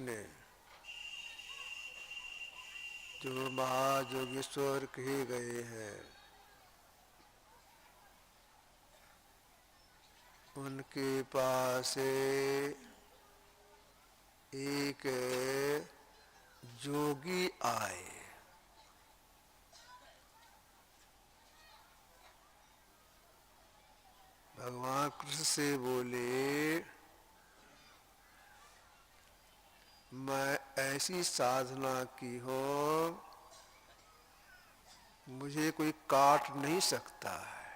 कृष्ण जो महायोगेश्वर कहे गए हैं, उनके पास एक जोगी आए। भगवान कृष्ण से बोले, मैं ऐसी साधना की हो, मुझे कोई काट नहीं सकता है।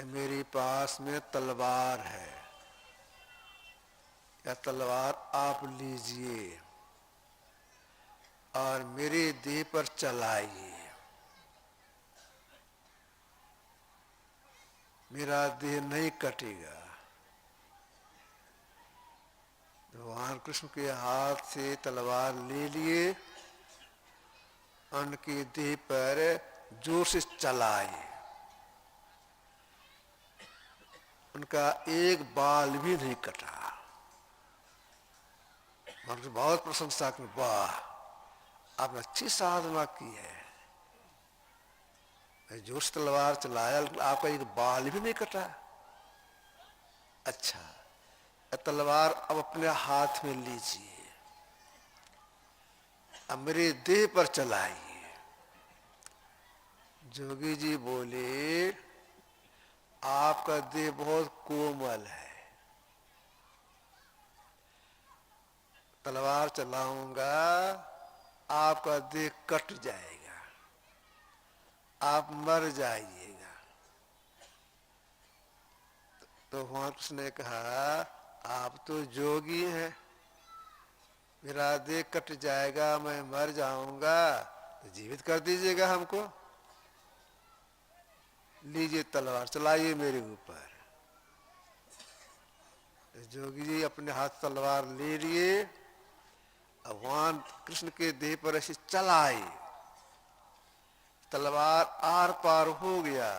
मेरे पास में तलवार है, या तलवार आप लीजिए और मेरे देह पर चलाइए। मेरा देह नहीं कटेगा। भगवान कृष्ण के हाथ से तलवार ले लिए, उनके देह पर जोर से चलाए। उनका एक बाल भी नहीं कटा। उनकी बहुत प्रशंसा की, वाह आपने अच्छी साधना की है। जोर से तलवार चलाया, आपका एक बाल भी नहीं कटा। अच्छा, तलवार अब अपने हाथ में लीजिए, अब मेरे देह पर चलाइए। जोगी जी बोले, आपका देह बहुत कोमल है, तलवार चलाऊंगा आपका देह कट जाएगा, आप मर जाइएगा। तो भगवान कृष्ण ने कहा, आप तो जोगी हैं, मेरा देह कट जाएगा, मैं मर जाऊंगा, तो जीवित कर दीजिएगा हमको। लीजिए तलवार, चलाइए मेरे ऊपर। तो जोगी जी अपने हाथ तलवार ले लिए, भगवान कृष्ण के देह पर ऐसे चलाई। तलवार आर पार हो गया,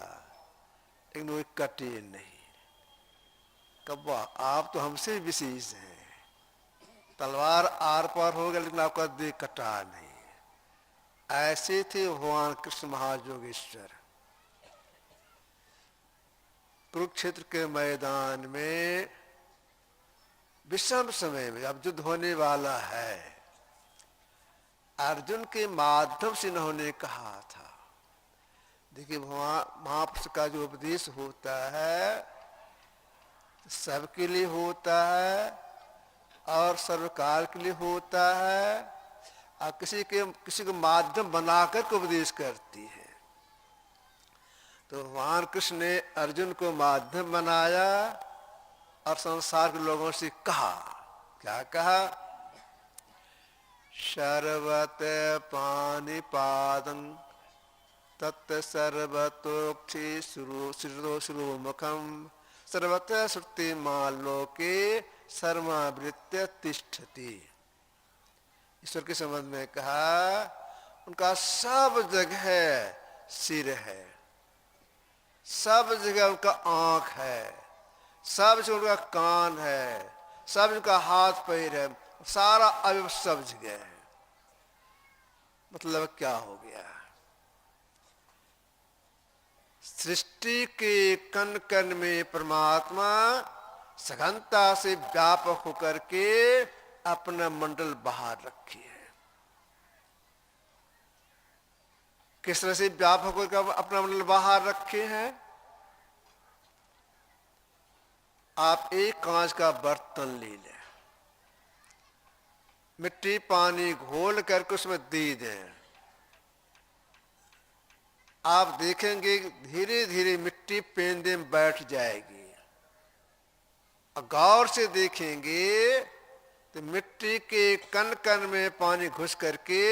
लेकिन वो कटे नहीं। कब्बा, आप तो हमसे विशेष हैं, तलवार आर पार हो गया लेकिन आपका देह कटा नहीं। ऐसे थे भगवान कृष्ण महायोगेश्वर। कुरुक्षेत्र के मैदान में विषम समय में, अब युद्ध होने वाला है, अर्जुन के माध्यम से इन्होंने कहा था। देखिए, भगवान महापुरुष का जो उपदेश होता है सबके लिए होता है और सर्वकाल के लिए होता है, और किसी को माध्यम बनाकर के उपदेश करती है। तो भगवान कृष्ण ने अर्जुन को माध्यम बनाया और संसार के लोगों से कहा, क्या कहा? सर्वत पाणिपादं तत् सर्वतोक्षि श्रुमुखम सर्वत श्रुति मालोके सर्वावृत्य तिष्ठति। ईश्वर के संबंध में कहा, उनका सब जगह सिर है, सब जगह उनका आंख है, सब जगह उनका कान है, सब उनका हाथ पैर है, सारा अवयव सब जगह है। मतलब क्या हो गया? सृष्टि के कण कण में परमात्मा सघनता से व्यापक होकर के अपना मंडल बाहर रखे है। किस तरह से व्यापक होकर अपना मंडल बाहर रखे हैं? आप एक कांच का बर्तन ले लें, मिट्टी पानी घोल करके उसमें दे दें, आप देखेंगे धीरे धीरे मिट्टी पेंदे में बैठ जाएगी। और गौर से देखेंगे तो मिट्टी के कण कण में पानी घुस करके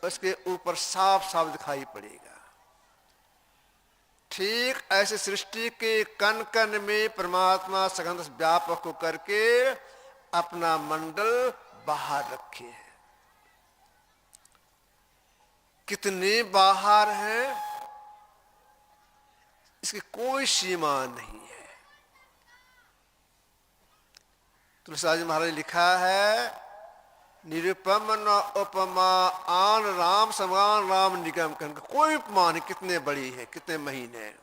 उसके ऊपर साफ साफ दिखाई पड़ेगा। ठीक ऐसे सृष्टि के कण कण में परमात्मा सघन व्यापक होकर के अपना मंडल बाहर रखे हैं। कितने बाहर हैं इसकी कोई सीमा नहीं है। तुलसीदास जी महाराज लिखा है, निरुपम न उपमा आन राम समान राम निगम कहन, कोई उपमा नहीं, कितने बड़ी है, कितने महीन है।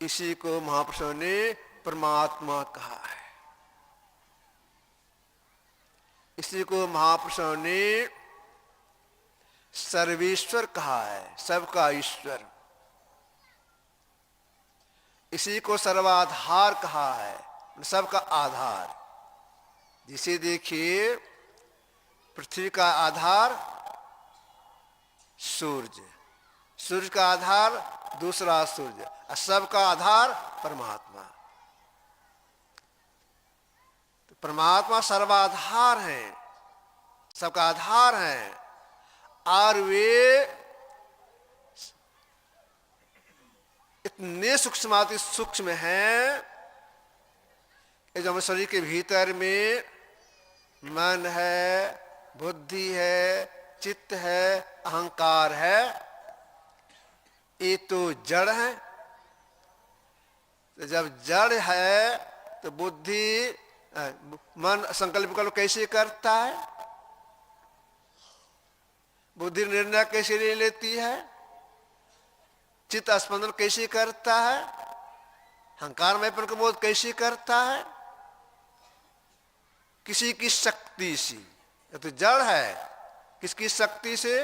इसी को महापुरुषों ने परमात्मा कहा है। इसी को महापुरुषों ने सर्वेश्वर कहा है, सबका ईश्वर। इसी को सर्वाधार कहा है, सबका आधार। जिसे देखिए, पृथ्वी का आधार सूरज, सूरज का आधार दूसरा सूरज, और सबका आधार परमात्मा। तो परमात्मा सर्वाधार है, सबका आधार है, और वे इतने सूक्ष्म हैं कि जो हमारे शरीर के भीतर में मन है, बुद्धि है, चित्त है, अहंकार है, ये तो जड़ है। तो जब जड़ है तो बुद्धि मन संकल्प विकल्प कैसे करता है, बुद्धि निर्णय कैसे ले लेती है, चित्त स्पंदन कैसे करता है, अहंकार में पर बोध कैसे करता है, किसी की शक्ति से। ये तो जड़ है, किसकी शक्ति से,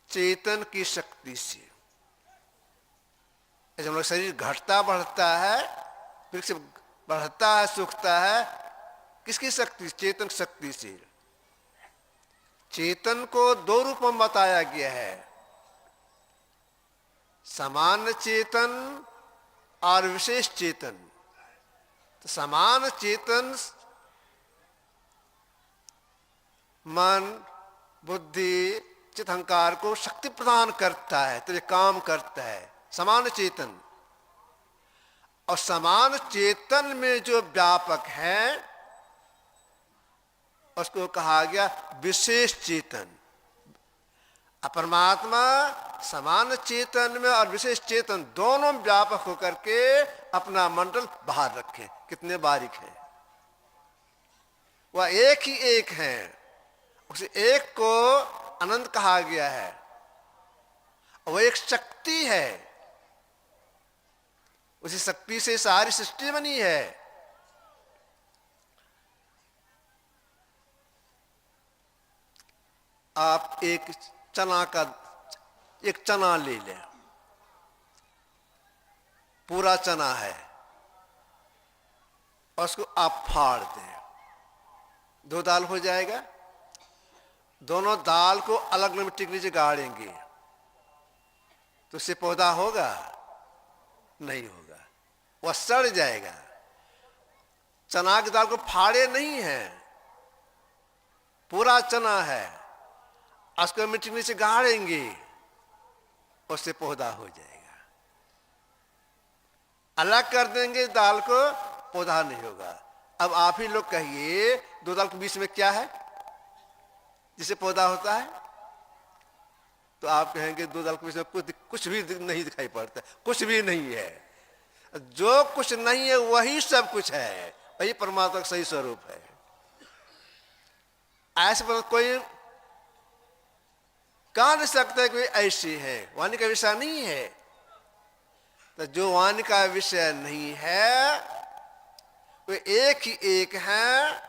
चेतन की शक्ति से। जब हमारा शरीर घटता बढ़ता है, फिर से बढ़ता है, सूखता है, किसकी शक्ति, चेतन शक्ति से। चेतन को दो रूप में बताया गया है, सामान्य चेतन और विशेष चेतन। तो समान चेतन मन, बुद्धि, चित्त, अहंकार को शक्ति प्रदान करता है, तो ये काम करता है, समान चेतन। और समान चेतन में जो व्यापक है उसको कहा गया विशेष चेतन। परमात्मा समान चेतन में और विशेष चेतन दोनों व्यापक होकर के अपना मंडल बाहर रखे। कितने बारीक है, वह एक ही एक है, उसे एक को अनंत कहा गया है। वह एक शक्ति है, उसी शक्ति से सारी सृष्टि बनी है। आप एक चना ले लें, पूरा चना है, और उसको आप फाड़ दें, दो दाल हो जाएगा। दोनों दाल को अलग अलग मिट्टी के नीचे गाड़ेंगे तो उससे पौधा होगा? नहीं होगा, वह सड़ जाएगा। चना की दाल को फाड़े नहीं है, पूरा चना है, उसको मिट्टी के नीचे गाड़ेंगे, उससे पौधा हो जाएगा। अलग कर देंगे दाल को, पौधा नहीं होगा। अब आप ही लोग कहिए, दो दाल के बीच में क्या है जिससे पौधा होता है? तो आप कहेंगे दो दाल के बीच में कुछ भी नहीं दिखाई पड़ता, कुछ भी नहीं है। जो कुछ नहीं है वही सब कुछ है, वही परमात्मा का सही स्वरूप है। ऐसे पर कोई कह नहीं सकता कोई ऐसी है, वाणी का विषय नहीं है। तो जो वाणी का विषय नहीं है वे एक ही एक है,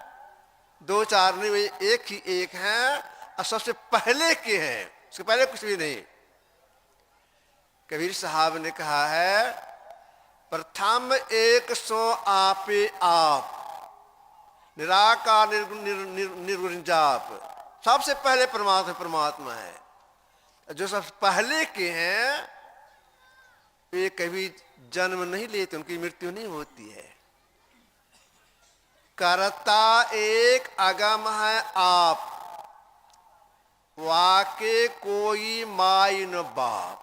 दो चार नहीं, वे एक ही एक है, और सबसे पहले के हैं, उसके पहले कुछ भी नहीं। कबीर साहब ने कहा है, प्रथम एक सो आपे आप, निराकार निर्गुण जाप। सबसे पहले परमात्मा है। जो सब पहले के हैं वे कभी जन्म नहीं लेते, उनकी मृत्यु नहीं होती है। करता एक अगम है आप, वाके कोई माई न बाप।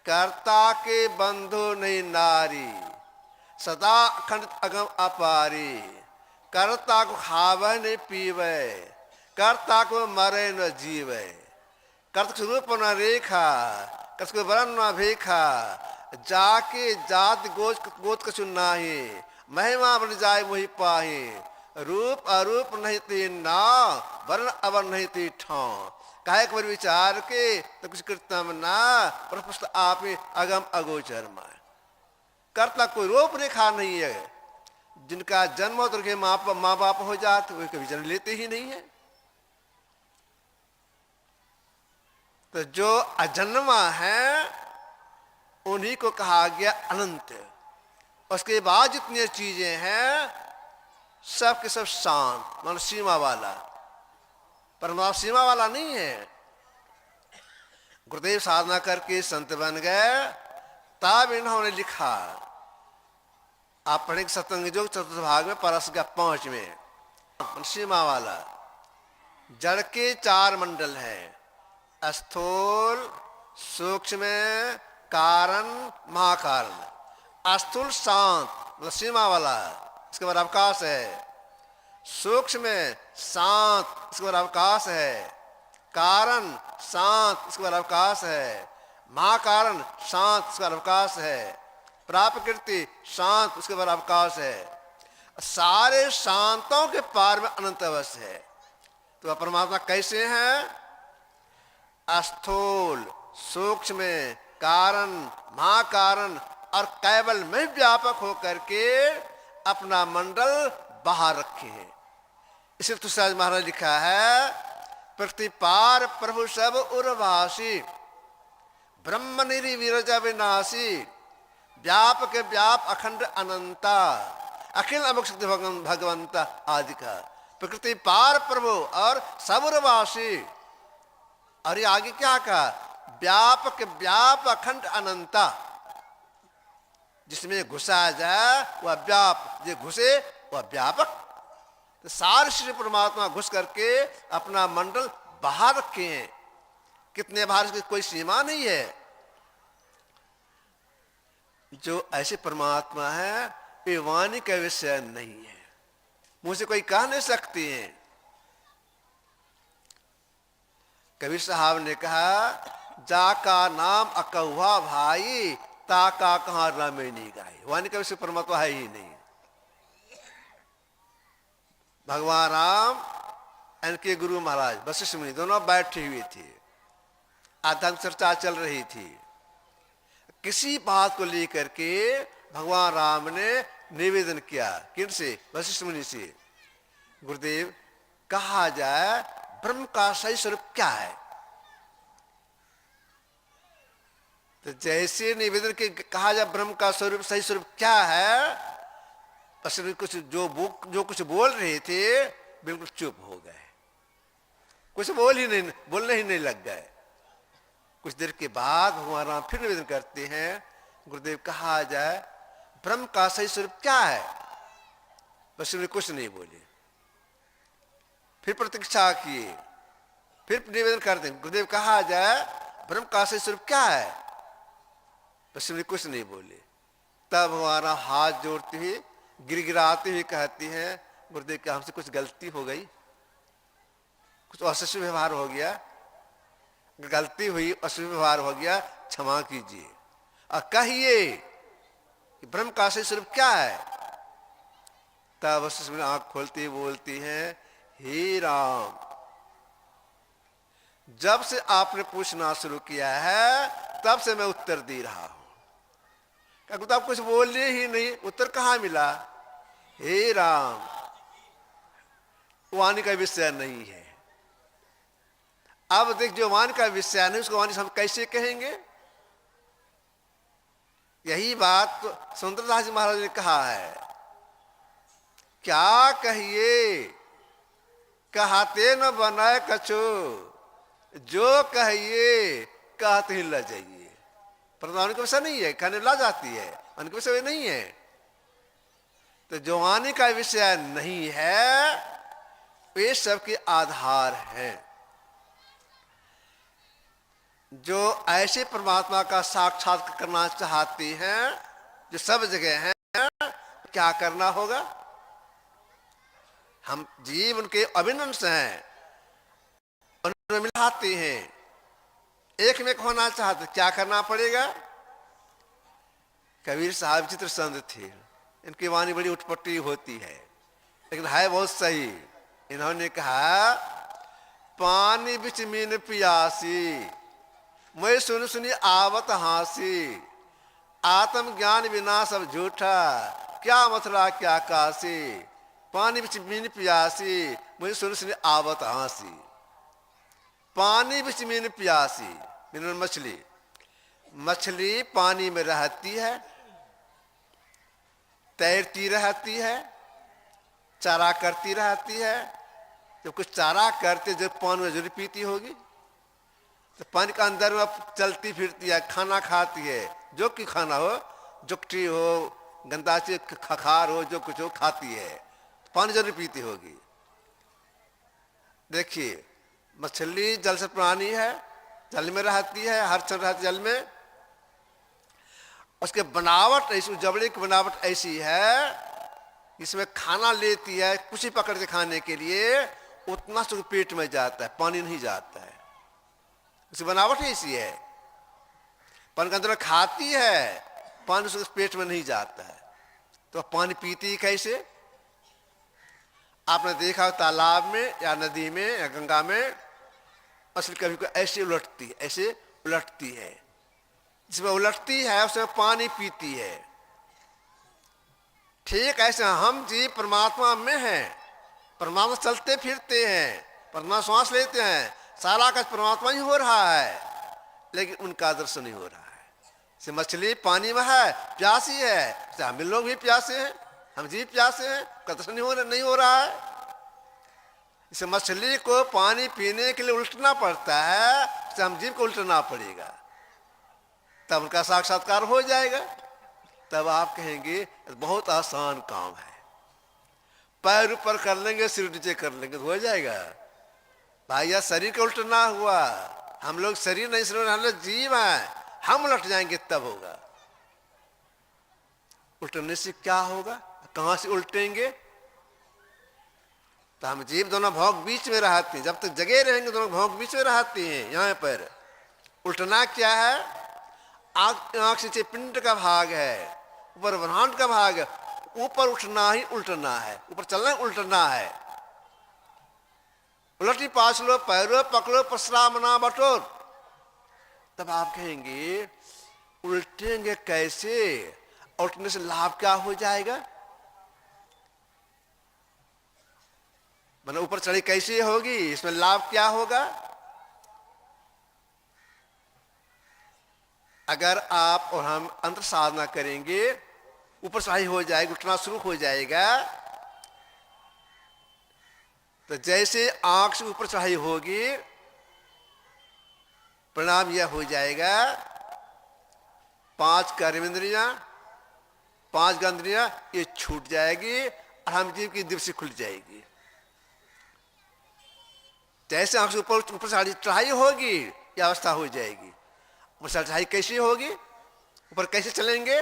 कर्ता के बंधु नहीं नारी, सदा अखंड अगम अपारी। कर्ता को खावे नहीं पीवे, कर्ता को मरे न जीवे। कर्त स्वरूप न रेखा, कसको वरन न भेखा, जाके जात गोत कछु नाही, महिमा बन जाए वही पाही, रूप अरूप नहीं ती ना, वर्ण अवर्ण नहीं ती ठाव, काहे पर विचार के तो कुछ कृतम ना, प्रपुष्ट आप अगम अगोचर में। करता कोई रूप रेखा नहीं है, जिनका जन्म हो तो उनके माँ बाप हो जाते वे कभी जन्म लेते ही नहीं है। तो जो अजन्मा है उन्हीं को कहा गया अनंत। उसके बाद जितनी चीजें हैं सब के सब शांत, मतलब सीमा वाला। परमात्मा सीमा वाला नहीं है। गुरुदेव साधना करके संत बन गए, तब इन्होंने लिखा, आप पढ़ेंगे सत्संग योग चतुर्थ भाग में परस का 5 में, सीमा वाला। जड़ के 4 मंडल हैं, स्थूल, सूक्ष्म, कारण, महाकारण। स्थूल शांत, मतलब सीमा वाला, इसके बाद अवकाश है। सूक्ष्म शांत, इसके बाद अवकाश है। कारण शांत, इसके बाद अवकाश है। महाकारण शांत, इसके बाद अवकाश है। प्राकृति शांत, उसके बाद अवकाश है। सारे शांतों के पार में अनंत अवस्था है। तो परमात्मा कैसे हैं? स्थूल, सूक्ष्म, कारण, महाकारण और केवल में व्यापक होकर के अपना मंडल बाहर रखे हैं। इसलिए तुलसीदास महाराज लिखा है, प्रति पार प्रभु सब उर्वासी, ब्रह्म निरी विरजा विनाशी, व्यापक व्याप अखंड अनंता, अखिल अमुक शक्ति भगवंता आदि का। प्रकृति पार प्रभु और सबुरवासी, और ये आगे क्या कहा? व्यापक व्याप अखंड अनंता। जिसमें घुसा जाए वह व्याप, जो घुसे वह व्यापक। तो सारे श्री परमात्मा घुस करके अपना मंडल बाहर रखे हैं। कितने बाहर की कोई सीमा नहीं है। जो ऐसे परमात्मा है वे वाणी का विषय नहीं है, मुझसे कोई कह नहीं सकती है। कबीर साहब ने कहा, जाका नाम अकहुआ भाई, ताका कहाँ रामेणी गाई। वाणी का विषय परमात्मा है ही नहीं। भगवान राम इनके गुरु महाराज वशिष्ठ मुनि दोनों बैठे हुए थे, आध्यात्मिक चर्चा चल रही थी। किसी बात को लेकर के भगवान राम ने निवेदन किया, किनसे? वशिष्ठ मुनि से। गुरुदेव, कहा जाए ब्रह्म का सही स्वरूप क्या है? तो जैसे निवेदन के कहा जाए ब्रह्म का स्वरूप सही स्वरूप क्या है, असल कुछ जो कुछ बोल रहे थे बिल्कुल चुप हो गए, कुछ बोलने ही नहीं लग गए। कुछ देर के बाद भगवान राम फिर निवेदन करते हैं, गुरुदेव कहा जाए ब्रह्म का सही स्वरूप क्या है? बस कुछ नहीं बोले। फिर प्रतीक्षा किए, फिर निवेदन करते हैं, गुरुदेव कहा जाए ब्रह्म का सही स्वरूप क्या है? बस कुछ नहीं बोले। तब भगवान हाथ जोड़ते हुए गिड़गिड़ाते हुए कहती हैं, गुरुदेव क्या हमसे कुछ गलती हो गई? कुछ अशिष्ट व्यवहार हो गया? गलती हुई, अशिष्ट व्यवहार हो गया, क्षमा कीजिए और कहिए कि ब्रह्म का सही स्वरूप क्या है? तब वशिष्ठ मुनि आंख खोलती बोलती हैं, हे राम, जब से आपने पूछना शुरू किया है तब से मैं उत्तर दे रहा हूं। तो आप कुछ बोले ही नहीं, उत्तर कहां मिला? हे राम, वाणी का विषय नहीं है। अब देख, जो वाणी का विषय नहीं उसको वाणी हम कैसे कहेंगे? यही बात तो सुंदरदास जी महाराज ने कहा है, क्या कहिए कहते न बनाए कछो, जो कहिए कहते ही ला जाइए। परंतु वाणी का विषय नहीं है, कहने ला जाती है, वाणी का विषय नहीं है। तो जो वाणी का विषय नहीं है वे सबके आधार हैं। जो ऐसे परमात्मा का साक्षात करना चाहते हैं जो सब जगह हैं, क्या करना होगा? हम जीव उनके अभिन्न अंश हैं, उन्हें मिलाते हैं। एक में होना चाहते क्या करना पड़ेगा? कबीर साहब चित्र संत थे, इनकी वाणी बड़ी उठपट्टी होती है लेकिन है बहुत सही। इन्होंने कहा पानी बिच मीन पियासी, मैं सुन सुनी आवत हासी, आत्म ज्ञान बिना सब झूठा, क्या मथुरा क्या काशी, पानी बिच मीन पियासी, मुझे सुन सुनी आवत हासी। पानी बिच मीन पियासी, मीन मछली, मछली पानी में रहती है, तैरती रहती है, चारा करती रहती है। जब कुछ चारा करते जब पानी में जरूर पीती होगी, तो पानी का अंदर में चलती फिरती है, खाना खाती है, जो कि खाना हो, जुकटी हो, गंदा चीज खखार हो, जो कुछ हो खाती है, पानी जरूर पीती होगी। देखिए मछली जल से प्राणी है, जल में रहती है, हर क्षण रहती जल में। उसके बनावट ऐसी, जबड़े की बनावट ऐसी है, इसमें खाना लेती है, कुछ ही पकड़ के खाने के लिए उतना से पेट में जाता है, पानी नहीं जाता है। उसकी बनावट ऐसी है, पानी के अंदर खाती है, पानी उसके पेट में नहीं जाता है, तो पानी पीती है कैसे? आपने देखा हो तालाब में या नदी में या गंगा में मछली कभी को ऐसे उलटती है, ऐसे उलटती है, जिसमें उलटती है उसमें पानी पीती है। ठीक ऐसे हम जीव परमात्मा में हैं, परमात्मा चलते फिरते हैं, परमात्मा श्वास लेते हैं, सारा का परमात्मा ही हो रहा है, लेकिन उनका दर्शन नहीं हो रहा है। जैसे मछली पानी में है, प्यासी है, हम लोग भी प्यासे हैं, हम जीव प्यासे हैं, का दर्शन नहीं हो रहा है। इस मछली को पानी पीने के लिए उल्टना पड़ता है, तो हम जीव को उल्टना पड़ेगा, तब उनका साक्षात्कार हो जाएगा। तब आप कहेंगे बहुत आसान काम है, पैर ऊपर कर लेंगे, सिर नीचे कर लेंगे तो हो जाएगा। भाई यार शरीर का उल्टना हुआ, हम लोग शरीर नहीं समझ, हम लोग जीव हैं, हम उलट जाएंगे तब होगा। उल्टने से क्या होगा, कहां से उल्टेंगे? तो हम जीव दोनों भोग बीच में रहते हैं, जब तक जगे रहेंगे दोनों भोग बीच में रहते हैं। यहाँ पर उल्टना क्या है? आंख से पिंड का भाग है, ऊपर ब्रह्मांड का भाग है, ऊपर उठना ही उल्टना है, ऊपर चलना ही उल्टना है। उलटी पास लो, पैरो पकड़ो, पसरा मना बटोर। तब आप कहेंगे उल्टेंगे कैसे, उल्टने से लाभ क्या हो जाएगा? मतलब ऊपर चढ़ी कैसे होगी, इसमें लाभ क्या होगा? अगर आप और हम अंतर साधना करेंगे, ऊपर चढ़ाई हो जाएगी, उठना शुरू हो जाएगा, तो जैसे आंख से ऊपर चढ़ाई होगी, परिणाम यह हो जाएगा 5 कर्मेंद्रियां, 5 गंद्रियां ये छूट जाएगी और हम जीव की दृष्टि खुल जाएगी। जैसे आंख से ऊपर चढ़ाई होगी, यह अवस्था हो जाएगी। ऊपर चढ़ाई कैसी होगी, ऊपर कैसे चलेंगे?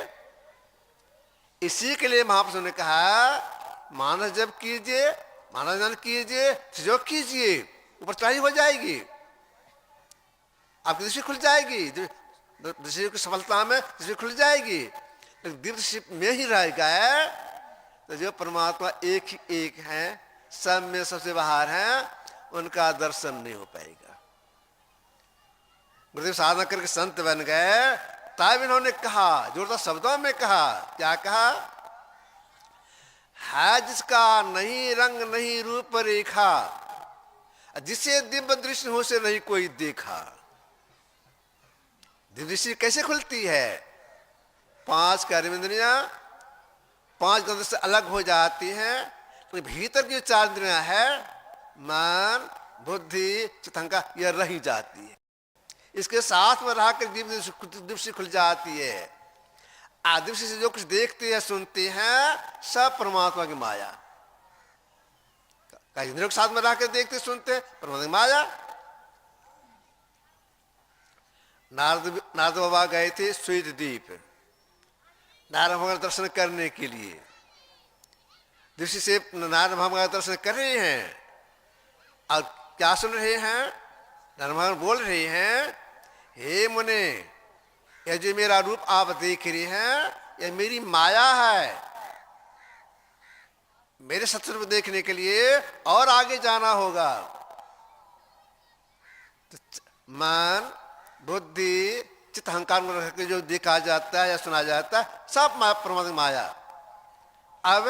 इसी के लिए महापुरुषों ने कहा मानस जब कीजिए, मानस जन कीजिए, जो कीजिए, ऊपर चढ़ाई हो जाएगी, आपकी दृष्टि खुल जाएगी, दृष्टि की सफलता में दृष्टि खुल जाएगी। लेकिन दृष्टि में ही रहेगा है, तो जो परमात्मा एक ही एक है, सब में सबसे बाहर है, उनका दर्शन नहीं हो पाएगा। गुरुदेव साधना करके संत बन गए, तब इन्होंने कहा, जोरदार शब्दों में कहा, क्या कहा? है जिसका नहीं रंग नहीं रूप रेखा, जिसे दिव्य दृष्टि हो से नहीं कोई देखा। दिव्य दृष्टि कैसे खुलती है? 5 कर्मेंद्रियां 5 गंध से अलग हो जाती हैं, तो भीतर की जो 4 इंद्रियां है, मन बुद्धि चित्तहंकार, यह रही जाती है। इसके साथ में रहकर दृष्टि खुल जाती है। दृष्टि से जो कुछ देखते हैं सुनते हैं, सब परमात्मा की माया। इंद्रियों के साथ में रहकर देखते सुनते, परमात्मा की माया। नारद बाबा गए थे श्वेत द्वीप, नारायण भगवान दर्शन करने के लिए। दृष्टि से नारायण भगवान दर्शन कर रहे हैं और क्या सुन रहे हैं? नारायण भगवान बोल रहे हैं हे मुने, यह जो मेरा रूप आप देख रहे हैं, यह मेरी माया है। मेरे सत्य को देखने के लिए और आगे जाना होगा। तो मन, बुद्धि, चित्त, अहंकार में रख के जो देखा जाता है या सुना जाता है, सब परमात्मा माया। अब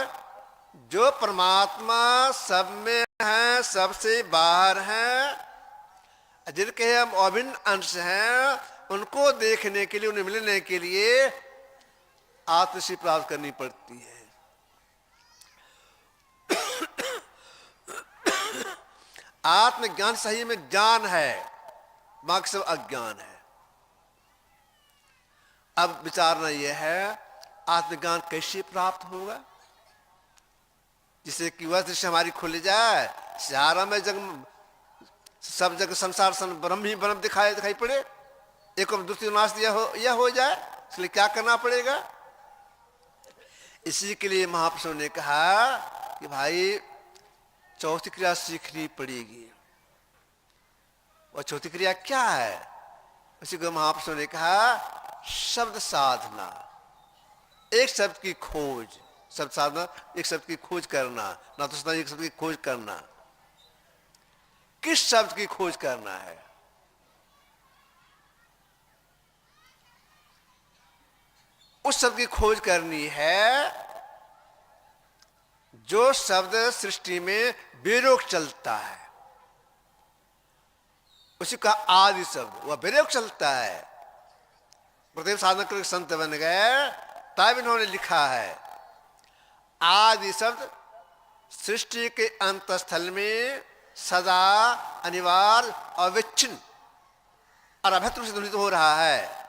जो परमात्मा सब में है, सबसे बाहर है, जिनके हम अभिन्न अंश हैं, उनको देखने के लिए, उन्हें मिलने के लिए आत्मसी प्राप्त करनी पड़ती है। आत्मज्ञान सही में ज्ञान है, बाकी सब अज्ञान है। अब विचारना यह है, आत्मज्ञान कैसे प्राप्त होगा? जिससे कि वह दृष्टि हमारी खुल जाए, सारा में जग, सब जगह संसार ब्रह्म ही ब्रह्म दिखाई पड़े, एक दूसरी नाश यह हो जाए। इसलिए क्या करना पड़ेगा? इसी के लिए महापुरुषों ने कहा कि भाई चौथी क्रिया सीखनी पड़ेगी। और चौथी क्रिया क्या है? उसी को महापुरुषों ने कहा शब्द साधना, एक शब्द की खोज। शब्द साधना, एक शब्द की खोज करना, ना तो एक शब्द की खोज करना। किस शब्द की खोज करना है? उस शब्द की खोज करनी है जो शब्द सृष्टि में बेरोक चलता है। उसी का आदि शब्द, वह बेरोक चलता है। गुरुदेव साधना करके संत बन गए, तब इन्होंने लिखा है आदि शब्द सृष्टि के अंत स्थल में सदा अनिवार्य, अविच्छिन्न और अभेद रूप से ध्वनित हो रहा है।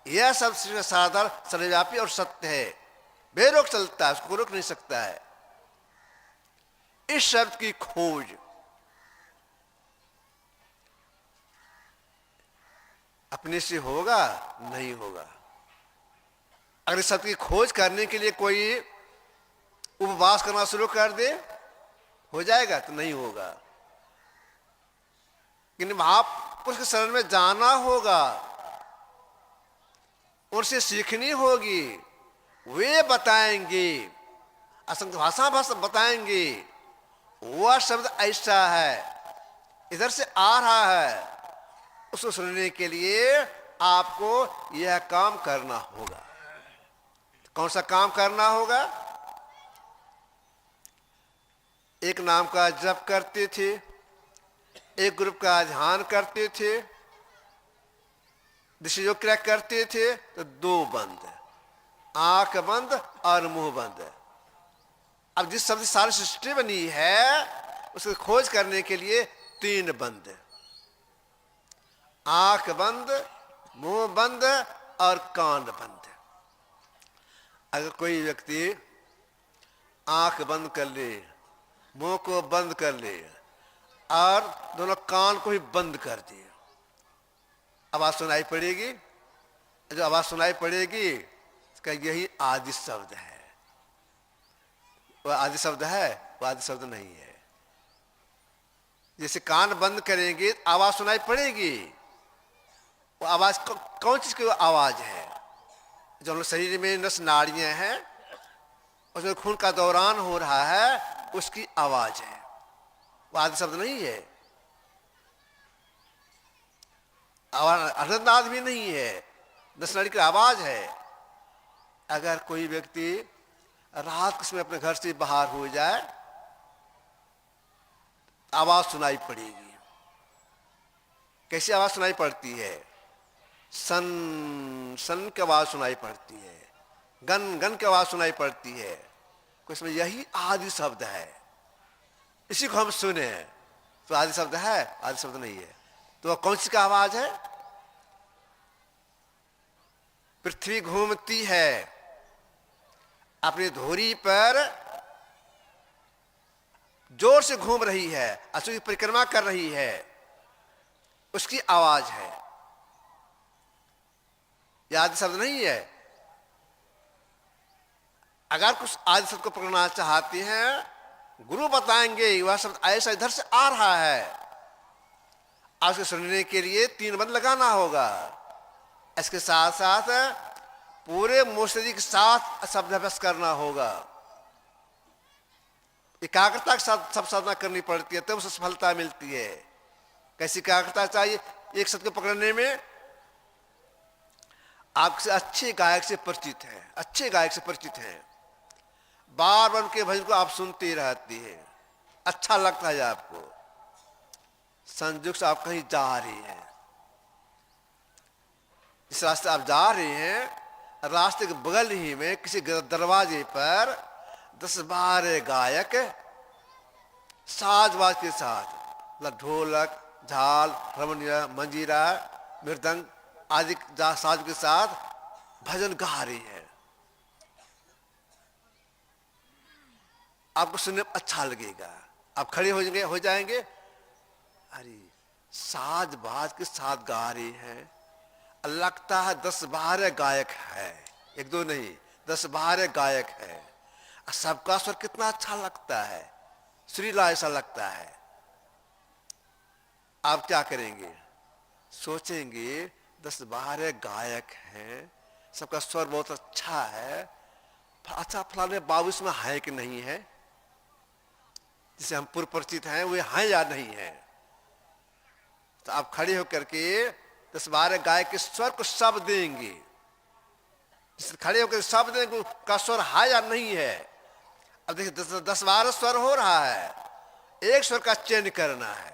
यह सब सृष्टि का साधारण, सर्वव्यापी और सत्य है, बेरोक चलता है, उसको रोक नहीं सकता है। इस शब्द की खोज अपने से होगा? नहीं होगा। अगर इस शब्द की खोज करने के लिए कोई उपवास करना शुरू कर दे, हो जाएगा? तो नहीं होगा। लेकिन महापुरुष के शरण में जाना होगा, उनसे सीखनी होगी। वे बताएंगे, असंख्य भाषा बताएंगे, वह शब्द ऐसा है, इधर से आ रहा है। उसको सुनने के लिए आपको यह काम करना होगा। कौन सा काम करना होगा? एक नाम का जप करते थे, एक ग्रुप का ध्यान करते थे, दृष्टि जो क्रिया करते थे तो दो बंद, आंख बंद और मुंह बंद। अब जिस शब्द सारी सृष्टि बनी है, उसकी खोज करने के लिए तीन बंद, आंख बंद, मुंह बंद और कान बंद। अगर कोई व्यक्ति आंख बंद कर ले, मुंह को बंद कर ले और दोनों कान को भी बंद कर दे, आवाज सुनाई पड़ेगी। जो आवाज सुनाई पड़ेगी इसका यही आदि शब्द है। वह आदि शब्द है, वह आदि शब्द नहीं है। जैसे कान बंद करेंगे आवाज सुनाई पड़ेगी, वो आवाज कौन चीज की आवाज है? जो हम शरीर में नस नाड़ियां हैं, उसमें खून का दौरान हो रहा है, उसकी आवाज है। वो आदि शब्द नहीं है, अर्धनाद भी नहीं है, नस नाड़ी की आवाज है। अगर कोई व्यक्ति रात के समय अपने घर से बाहर हो जाए, आवाज सुनाई पड़ेगी। कैसी आवाज सुनाई पड़ती है? सन सन की आवाज सुनाई पड़ती है, गन गन की आवाज सुनाई पड़ती है। इसमें यही आदि शब्द है, इसी को हम सुने। तो आदि शब्द है, आदि शब्द नहीं है। तो कौन सी का आवाज है? पृथ्वी घूमती है, अपनी धुरी पर जोर से घूम रही है, असुर की परिक्रमा कर रही है, उसकी आवाज है। यह आदि शब्द नहीं है। अगर कुछ आदि शब्द को पकड़ना चाहते हैं, गुरु बताएंगे वह शब्द ऐसा इधर से आ रहा है, आज उसको सुनने के लिए 3 बंद लगाना होगा। इसके साथ साथ पूरे मुस्तैदी के साथ शब्द अभ्यास करना होगा। एकाग्रता के साथ सब साधना करनी पड़ती है, तब उसे सफलता मिलती है। कैसी एकाग्रता चाहिए? एक शब्द को पकड़ने में आपसे अच्छे गायक से परिचित हैं, अच्छे गायक से परिचित हैं, बार बार उनके भजन को आप सुनते रहती है, अच्छा लगता है आपको। संयोग से आप कहीं जा रहे हैं, इस रास्ते आप जा रहे हैं, रास्ते के बगल ही में किसी दरवाजे पर 10-12 गायक साजबाज के साथ, ढोलक, झाल, हारमोनियम, मंजीरा, मृदंग आदि साज के साथ भजन गा रही है। आपको सुनने में अच्छा लगेगा, आप खड़े हो जाएंगे। अरे साज बाज के साथ गा रही है, लगता है 10-12 गायक है, 1-2 नहीं 10-12 गायक है। सबका स्वर कितना अच्छा लगता है, सुरीला ऐसा लगता है। आप क्या करेंगे? सोचेंगे 10-12 गायक हैं, सबका स्वर बहुत अच्छा है, अच्छा फलाने बाबू इसमें है कि नहीं है, जिसे हम पूर्व परिचित हैं वे हैं या नहीं है। तो आप खड़े होकर के 10-12 गायक के स्वर को शब्द देंगे, जिसे खड़े होकर शब्द देंगे का स्वर है या नहीं है। अब देखिए 10-12 स्वर हो रहा है, एक स्वर का चयन करना है।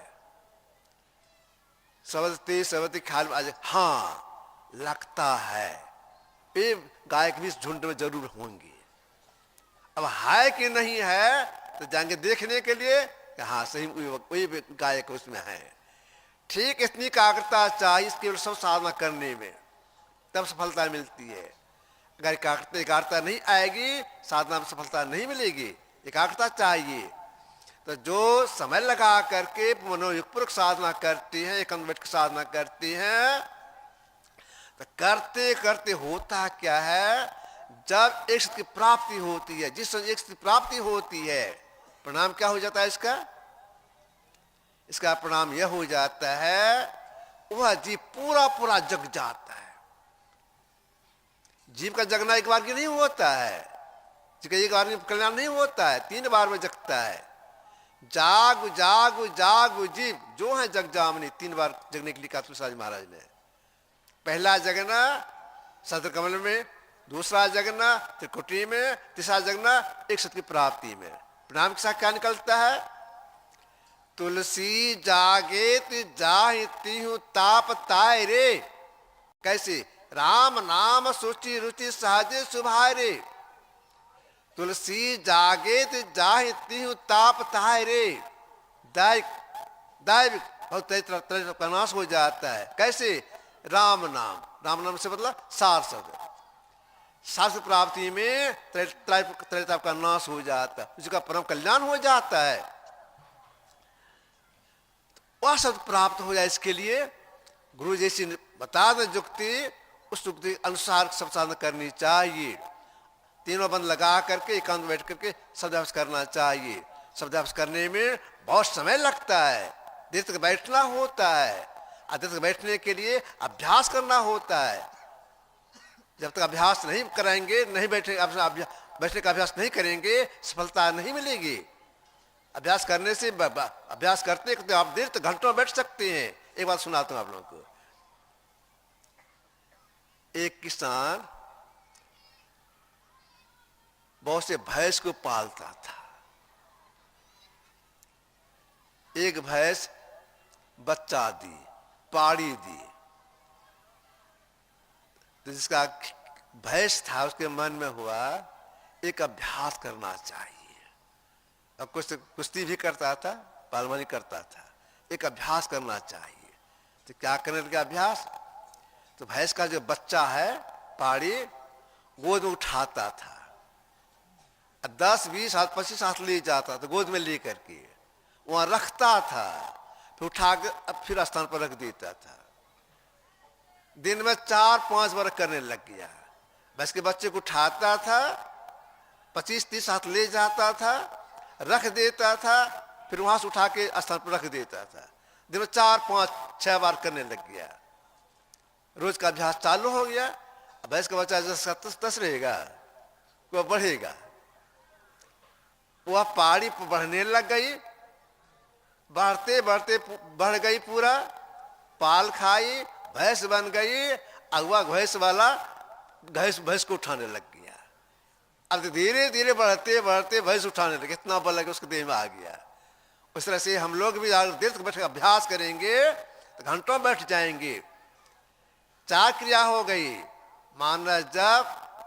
सबती ख्याल में आ जाए, हाँ लगता है ये गायक भी इस झुंड में जरूर होंगे। अब है कि नहीं है तो जाएंगे देखने के लिए कि हाँ सही वही गायक उसमें है। ठीक इतनी एकाग्रता चाहिए इसके सब साधना करने में, तब सफलता मिलती है। अगर एकाग्रता नहीं आएगी साधना में सफलता नहीं मिलेगी। एकाग्रता चाहिए। तो जो समय लगा करके मनोयुगपूर्वक साधना करती हैं, एकांत बैठ के साधना करती हैं, तो करते करते होता क्या है, जब एक शक्ति की प्राप्ति होती है, जिस एक शक्ति प्राप्ति होती है, परिणाम क्या हो जाता है इसका परिणाम यह हो जाता है वह जीव पूरा पूरा जग जाता है। जीव का जगना एक बार की नहीं होता है, जीव का एक बार में कल्याण नहीं होता है, 3 बार में जगता है। जागु जागु जागु जीव जो है जग जामनी, 3 बार जगने के लिए कहा तुलसीदास महाराज ने। पहला जगना सदर कमल में, दूसरा जगना त्रिकुटी में, तीसरा जगना एक सत की प्राप्ति में। परिणाम के साथ क्या निकलता है? तुलसी जागेत जाहिती हूं ताप ताय रे। कैसे? राम नाम सुचि रुचि सहजे सुभाय रे। तुलसी जागेत जाहिती हूं ताप ताय रे। दैविक बहुत का नाश हो जाता है। कैसे? राम नाम से मतलब सार शब्द, सार से प्राप्ति में त्रैताप का नाश हो जाता है, उसका परम कल्याण हो जाता है। वह शब्द प्राप्त हो जाए इसके लिए गुरु जैसी बता दें युक्ति, उस युक्ति अनुसार सब साधना करनी चाहिए। तीनों बंद लगा करके एकांत बैठ करके शब्दाभ्यास करना चाहिए। शब्दाभ्यास करने में बहुत समय लगता है, देर तक बैठना होता है। देर तक बैठने के लिए अभ्यास करना होता है। जब तक अभ्यास नहीं कराएंगे, नहीं बैठने का अभ्यास नहीं करेंगे, सफलता नहीं मिलेगी। अभ्यास करने से अभ्यास करते करते आप देर तक घंटों बैठ सकते हैं। एक बात सुनाता हूं आप लोगों को। एक किसान बहुत से भैंस को पालता था। एक भैंस बच्चा दी, पाड़ी दी, तो जिसका भैंस था उसके मन में हुआ एक अभ्यास करना चाहिए। अब कुश्ती भी करता था, पहलवानी करता था, एक अभ्यास करना चाहिए। तो क्या करने लगा अभ्यास? तो भैंस का जो बच्चा है पाड़ी, गोद में उठाता था, 10, 20 हाथ 25 हाथ ले जाता था, गोद में ले करके वहां रखता था, फिर उठा कर फिर स्थान पर रख देता था। दिन में 4-5 बार करने लग गया। भैंस के बच्चे को उठाता था, 25-30 हाथ ले जाता था, रख देता था, फिर वहां से उठा के स्थान पर रख देता था। दिन में 4-5 6 बार करने लग गया। रोज का अभ्यास चालू हो गया। अब भैंस का बच्चा जैसा तस रहेगा, वह बढ़ेगा। वह पहाड़ी पर बढ़ने लग गई, बढ़ते बढ़ते बढ़ गई, पूरा पाल खाई, भैंस बन गई। अगवा भैंस वाला भैंस को उठाने लग गया। अब धीरे धीरे बढ़ते बढ़ते भैंस उठाने लगे, इतना बल लगे उसके देह में आ गया। उस तरह से हम लोग भी देर तक बैठ अभ्यास करेंगे तो घंटों बैठ जाएंगे। 4 क्रिया हो गई, मानस जप,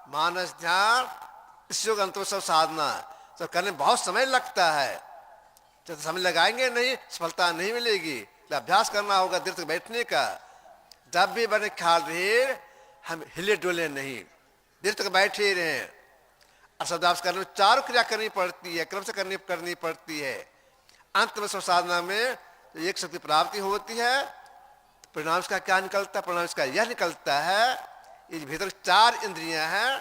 मानस ध्यान, ईश्वर का अंतर सब साधना। सब करने में बहुत समय लगता है, जब समय लगाएंगे नहीं सफलता नहीं मिलेगी। तो अभ्यास करना होगा देर तक बैठने का। जब भी बने ख्याल रहे हम हिले डोले नहीं, देर तक बैठे रहे। और शब्दाभ्यास करने में 4 क्रिया करनी पड़ती है, क्रम से करनी पड़ती है। अंत में सब साधना में एक शक्ति प्राप्ति होती है। परिणाम इसका क्या निकलता है? परिणाम इसका यह निकलता है, इस भीतर 4 इंद्रियां हैं,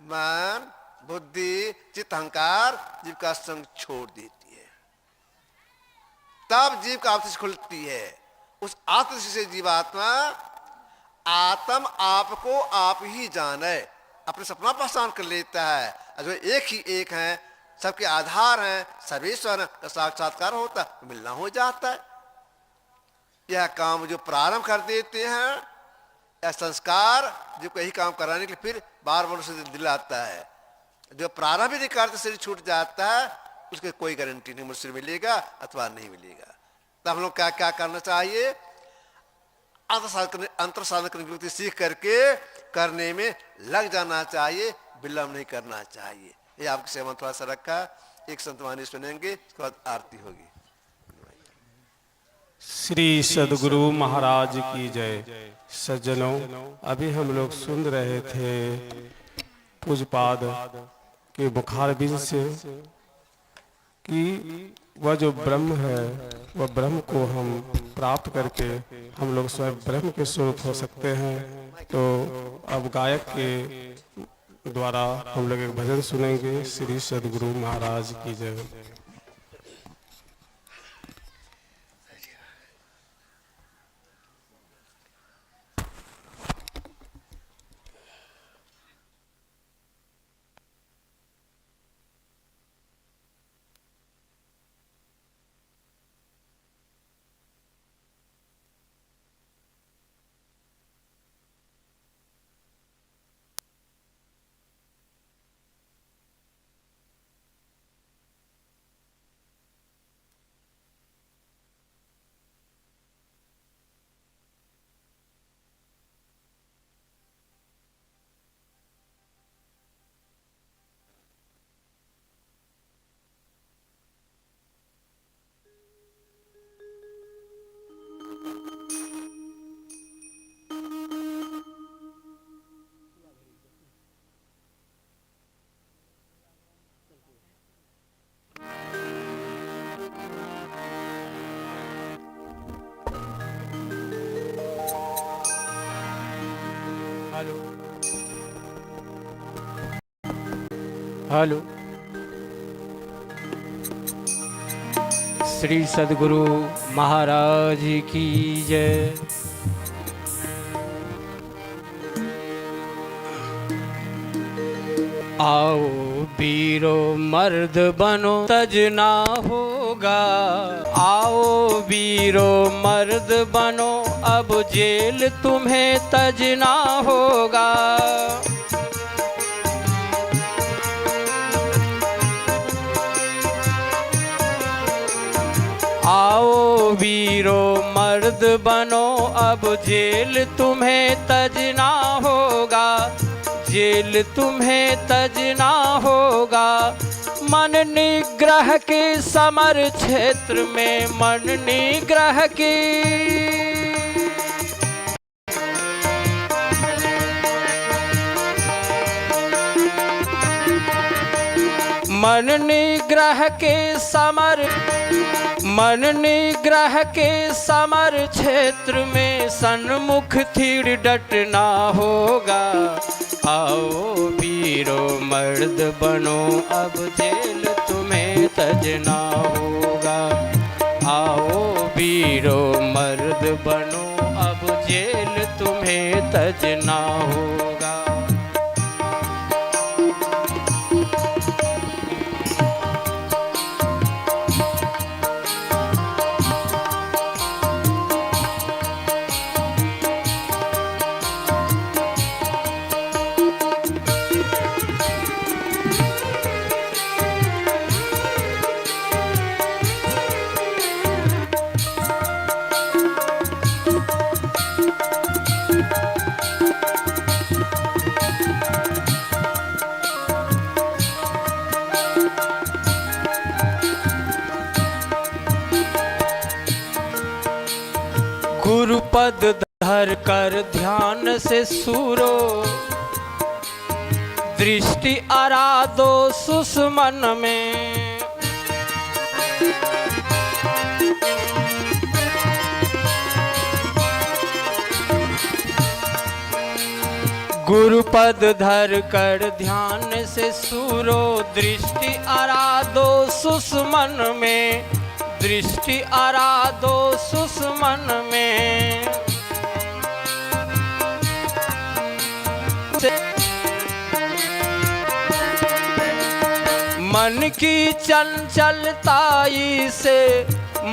मन, बुद्धि, चित्त, अहंकार, जीव का संग छोड़ देती है। तब जीव का आत्मदृष्टि खुलती है। उस आत्मदृष्टि से जीवात्मा आत्म आपको आप ही जाने, अपने सपना पहचान कर लेता है। जो एक ही एक है, सबके आधार हैं, सर्वेश्वर का साक्षात्कार होता है, मिलना हो जाता है। यह काम जो प्रारंभ कर देते हैं, यह संस्कार जो यही काम कराने के लिए फिर बार बार उसे दिलाता है। जो प्रारंभ ही नहीं करते शरीर छूट जाता है, उसके कोई गारंटी नहीं मुझसे मिलेगा अथवा नहीं मिलेगा। तब हम लोग क्या क्या करना चाहिए? अंतर साधन करने की सीख करके करने में लग जाना चाहिए, विलंब नहीं करना चाहिए। ये आपकी सेवा थोड़ा सा रखा, एक संतवाणी सुनेंगे, उसके बाद आरती होगी। श्री सद्गुरु महाराज की जय। सज्जनों, अभी हम लोग सुन रहे थे पूज्यपाद के मुखारबिंद से कि वह जो ब्रह्म है, वह ब्रह्म को हम प्राप्त करके हम लोग स्वयं ब्रह्म के स्वरूप हो सकते हैं। तो अब गायक के द्वारा हम लोग एक भजन सुनेंगे। श्री सद्गुरु महाराज की जय। हेलो। श्री सद्गुरु महाराज की जय। आओ वीरो मर्द बनो, तजना होगा। आओ वीरो मर्द बनो, अब जेल तुम्हें तजना होगा। आओ वीरो मर्द बनो, अब जेल तुम्हें तजना होगा। जेल तुम्हें तजना होगा। मन निग्रह के समर क्षेत्र में, मन निग्रह की मन निग्रह के समर, मन निग्रह के समर क्षेत्र में सन्मुख तीर डटना होगा। आओ वीरो मर्द बनो, अब जेल तुम्हें तजना होगा। आओ वीरो मर्द बनो, अब जेल तुम्हें तजना होगा। गुरुपद धर कर ध्यान से सूरो, दृष्टि आराधो सुषमन में। गुरुपद धर कर ध्यान से सूरो, दृष्टि आराधो सुषमन में। दृष्टि आराधो सुषमन में। मन की चंचलताई से,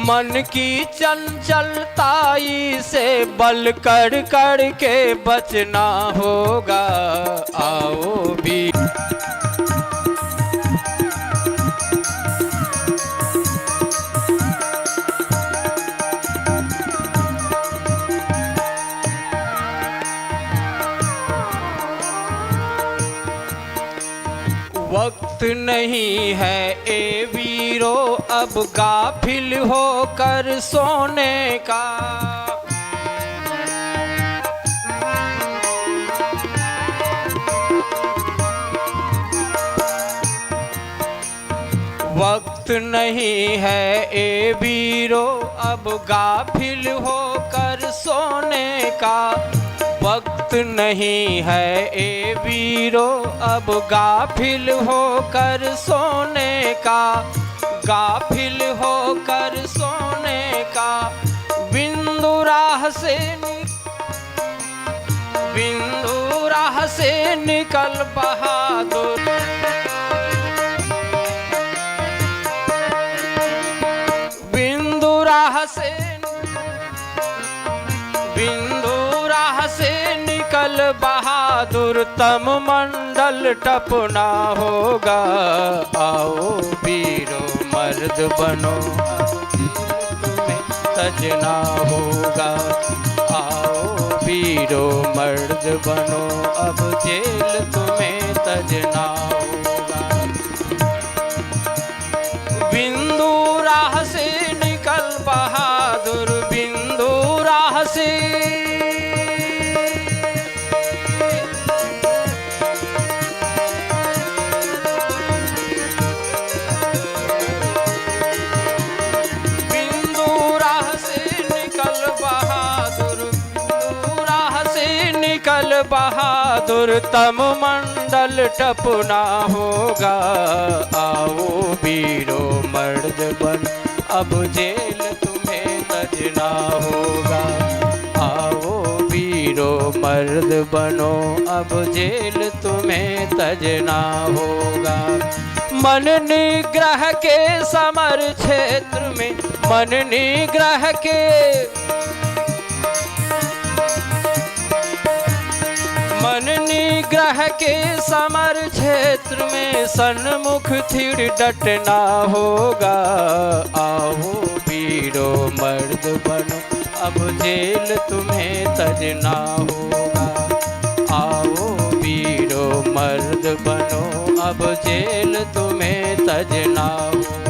मन की चंचलताई से बल कर कर के बचना होगा। आओ भी वक्त नहीं है ए वीरो अब गाफिल होकर सोने का। वक्त नहीं है ए वीरो अब गाफिल होकर सोने का। वक्त नहीं है ए वीरो अब गाफिल होकर सोने का। गाफिल होकर सोने का। बिंदु राह से निकल बहादुर। बिंदु राह से निकल बहादुर, तम मंडल टपना होगा। आओ वीरो मर्द बनो, तुम्हें तजना होगा। आओ वीरो मर्द बनो, अब जेल तुम्हें तजना होगा। बिंदु राह से निकल बहादुर, बिंदु राह से बहादुर, तम मंडल टपना होगा। आओ वीरो मर्द बन, अब जेल तुम्हें तजना होगा। आओ वीरो मर्द बनो, अब जेल तुम्हें तजना होगा। मन निग्रह के समर क्षेत्र में, मन निग्रह के मन निग्रह के समर क्षेत्र में सन्मुख थिर डटना होगा। आओ वीरो मर्द बनो, अब जेल तुम्हें तजना होगा। आओ वीरो मर्द बनो, अब जेल तुम्हें तजना होगा।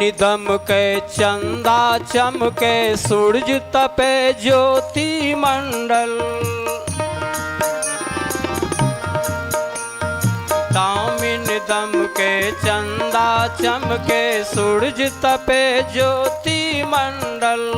दम के चंदा चमके सूरज तपे ज्योति मंडल। दामिन दम के चंदा चमके सूरज तपे ज्योति मंडल।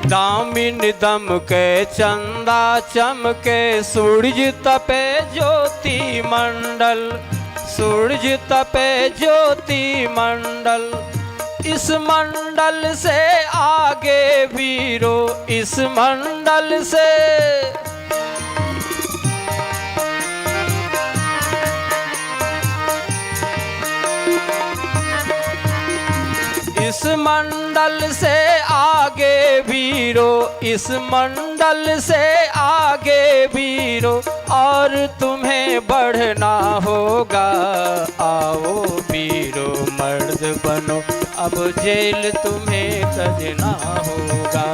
दामिन दम के चंदा चमके सूरज तपे ज्योति मंडल। सूरज तपे ज्योति मंडल। इस मंडल से आगे वीरो, इस मंडल से इस मंडल से आगे वीरो, इस मंडल से आगे वीरो, और तुम्हें बढ़ना होगा। आओ वीरो मर्द बनो, अब जेल तुम्हें तजना होगा।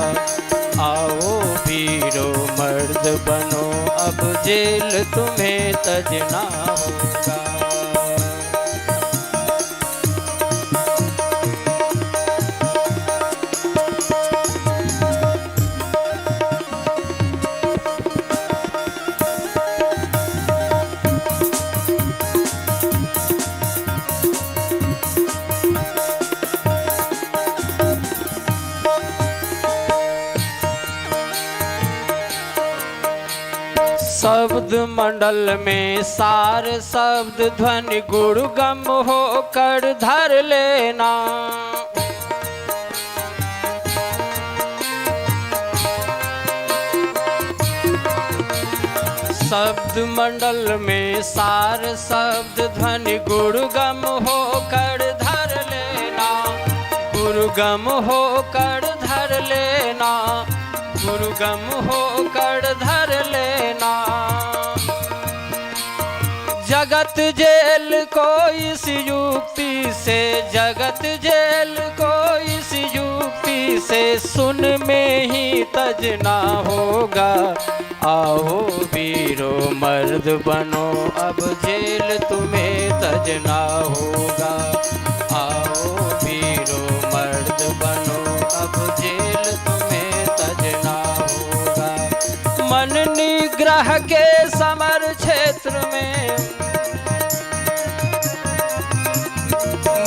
आओ वीरो मर्द बनो, अब जेल तुम्हें तजना होगा। शब्द मंडल में सार शब्द ध्वनि गुरुगम होकर धर लेना। शब्द मंडल में सार शब्द ध्वनि गुरुगम होकर धर लेना। गुरुगम होकर धर लेना। गुरुगम होकर धर लेना। जगत जेल को इस युक्ति से, जगत जेल को इस युक्ति से सुन में ही तजना होगा। आओ वीरो मर्द बनो, अब जेल तुम्हें तजना होगा। आओ वीरो मर्द बनो, अब जेल तुम्हें तजना होगा। मन निग्रह के समर क्षेत्र में,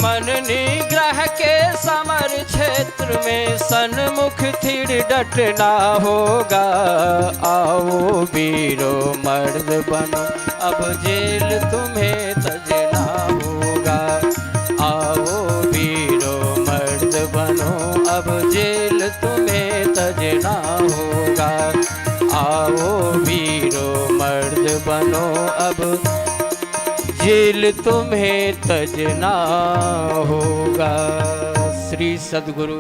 मन निग्रह के समर क्षेत्र में सन्मुख थिर डटना होगा। आओ वीरो मर्द बनो, अब जेल तुम्हें तजना होगा। आओ वीरो मर्द बनो, अब जेल तुम्हें तजना होगा। आओ वीरो मर्द बनो, अब जेल तुम्हें तजना होगा। श्री सद्गुरु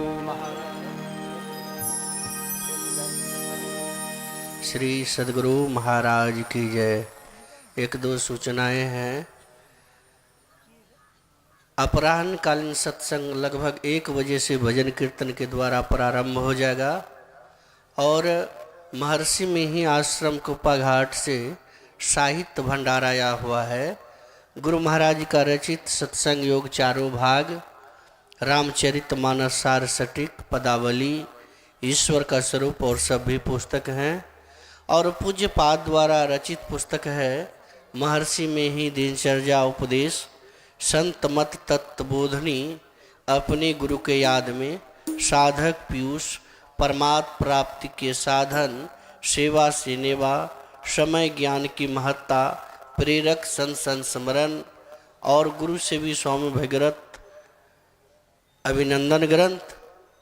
श्री सद्गुरु महाराज की जय। एक दो सूचनाएं हैं। अपराह्न कालीन सत्संग लगभग 1 बजे से भजन कीर्तन के द्वारा प्रारंभ हो जाएगा और महर्षि में ही आश्रम कुप्पा घाट से साहित्य भंडार आया हुआ है। गुरु महाराज का रचित सत्संग योग 4 भाग, रामचरित मानस सार सटीक, पदावली, ईश्वर का स्वरूप और सभी पुस्तक हैं। और पूज्य पाद द्वारा रचित पुस्तक है महर्षि में ही दिनचर्या उपदेश, संत मत तत्वबोधनी, अपने गुरु के याद में, साधक पीयूष, परमात्म प्राप्ति के साधन, सेवा से नेवा, समय ज्ञान की महत्ता, प्रेरक संत स्मरण और गुरु से भी स्वामी भगीरथ अभिनंदन ग्रंथ,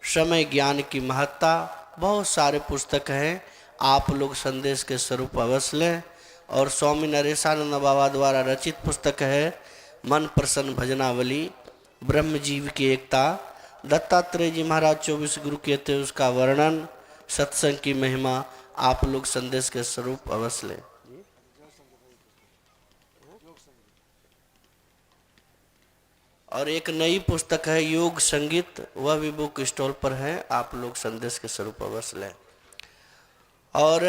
समय ज्ञान की महत्ता, बहुत सारे पुस्तक हैं। आप लोग संदेश के स्वरूप अवश्य लें। और स्वामी नरेशानंद बाबा द्वारा रचित पुस्तक है मन प्रसन्न भजनावली, ब्रह्म जीव की एकता, दत्तात्रेय जी महाराज 24 गुरु कहते हैं उसका वर्णन, सत्संग की महिमा। आप लोग संदेश के स्वरूप अवश्य लें। और एक नई पुस्तक है योग संगीत, वह भी बुक स्टॉल पर है। आप लोग संदेश के स्वरूप अवश्य लें। और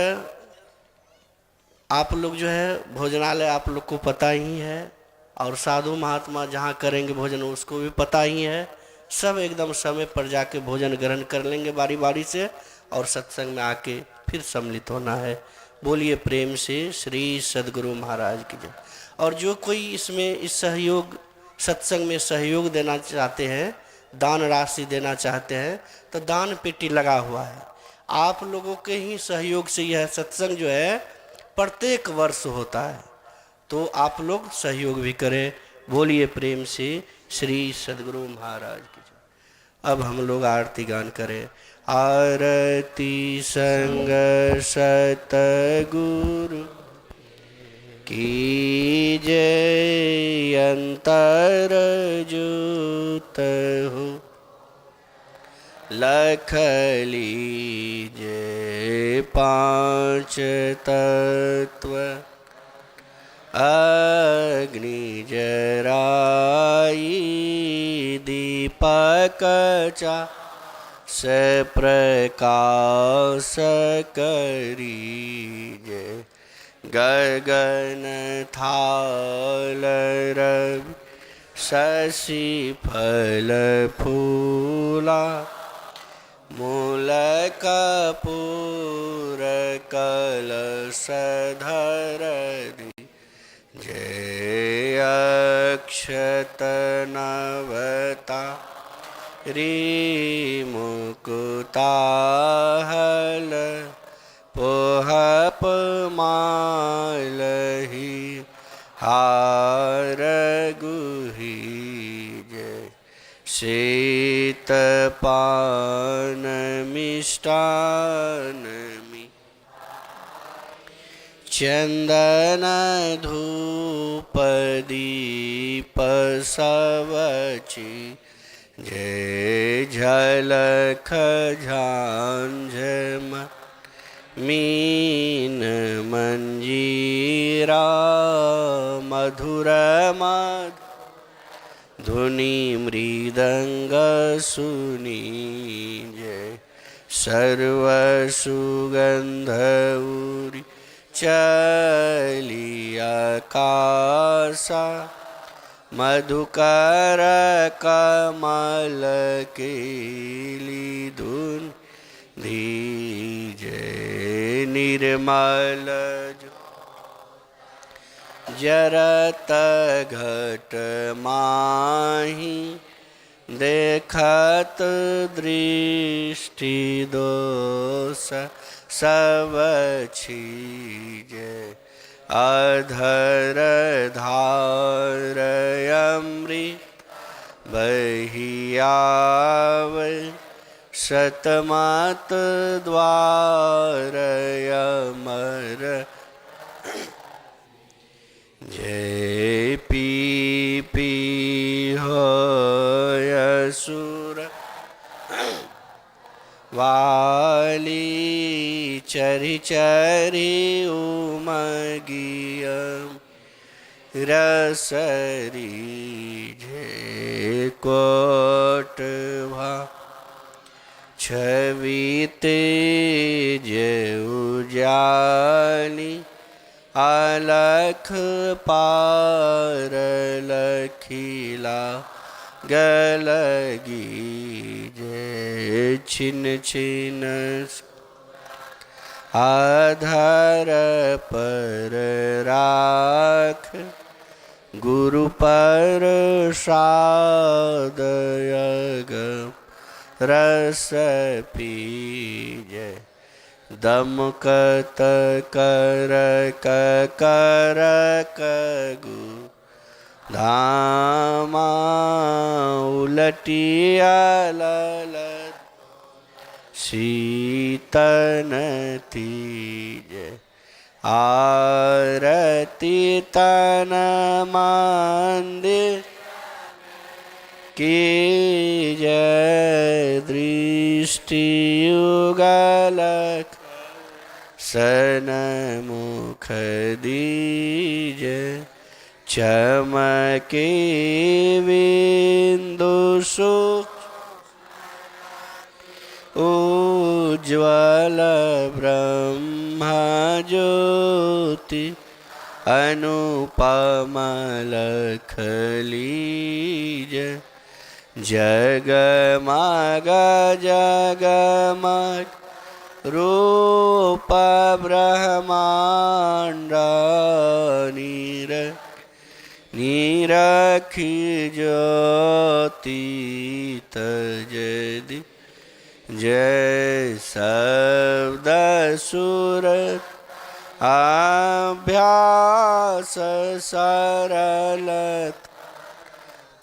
आप लोग जो है भोजनालय आप लोग को पता ही है, और साधु महात्मा जहाँ करेंगे भोजन उसको भी पता ही है। सब एकदम समय पर जाके भोजन ग्रहण कर लेंगे बारी बारी से, और सत्संग में आके फिर सम्मिलित होना है। बोलिए प्रेम से श्री सद्गुरु महाराज की जय। और जो कोई इसमें इस सहयोग सत्संग में सहयोग देना चाहते हैं, दान राशि देना चाहते हैं, तो दान पेटी लगा हुआ है। आप लोगों के ही सहयोग से यह सत्संग जो है प्रत्येक वर्ष होता है, तो आप लोग सहयोग भी करें। बोलिए प्रेम से श्री सद्गुरु महाराज की जय। अब हम लोग आरती गान करें। आरती संग सतगुरु की जय। अंतर जुत हो लख लीजे पांच तत्व अग्नि जराई दीपक चा से प्रकाश करीजे। गगन थाल रवि शशि फल फूला मूल कपूर कलश धरति। जय अक्षत नवता री मुकुताहल पोहप मालही हार गुही। जय शीत पान मिष्टान चंदन धूप दीप सवची। जय झलक झांझम मीन मंजीरा मधुर मध धुनि मृदंग सुनी। जय सर्व सुगंध उरी चलिया कासा मधुकर कमल केली धुन धीजे। निर्मल जरत घट माही देखत दृष्टि दोष सब छीजे। अधर धार अमृत बहियावे शतमत द्वार अमर। जय पी पी होय असुर वाली चरि चरि उमगियम रसरी। जय कोटभा छवि तेज उजाली अलख पार लखीला गलगी। जय छिन छिन आधार पर राख गुरु पर सादयग रस पीजे। दमकत कर कर कगु धामा उलटिया ललत शीतन तीजे। आरती तन मंदिर की जय दृष्टि युगलक सनमुख दीजे। चमके बिंदु सुख उज्ज्वल ब्रह्म ज्योति अनुपम लख लीज जगमग जगमग रूप ब्रह्मांड निरखी ज्योति तजदि जय शब्द सुरत अभ्यास सरलत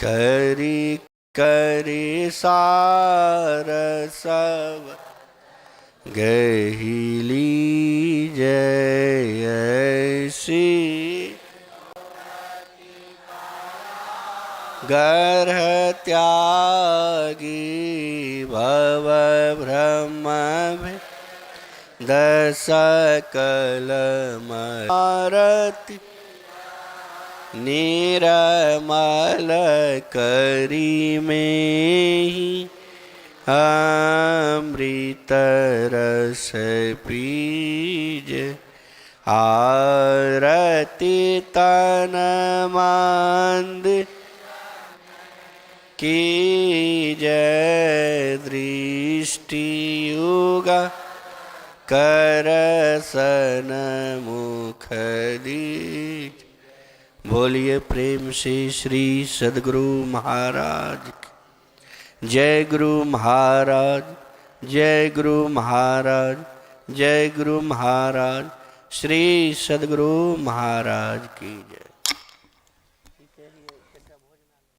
करी करी सार सब गहिली जय ऐसी गर्ह त्यागी भव ब्रह्म दस कलम आरती निरमल करी में ही अमृत रस पीज आरती तन मंद की जय दृष्टि युगा करसन मुख दीज। बोलिए प्रेम से श्री सद्गुरु महाराज की जय। गुरु महाराज जय, गुरु महाराज जय, गुरु महाराज श्री सद्गुरु महाराज की जय।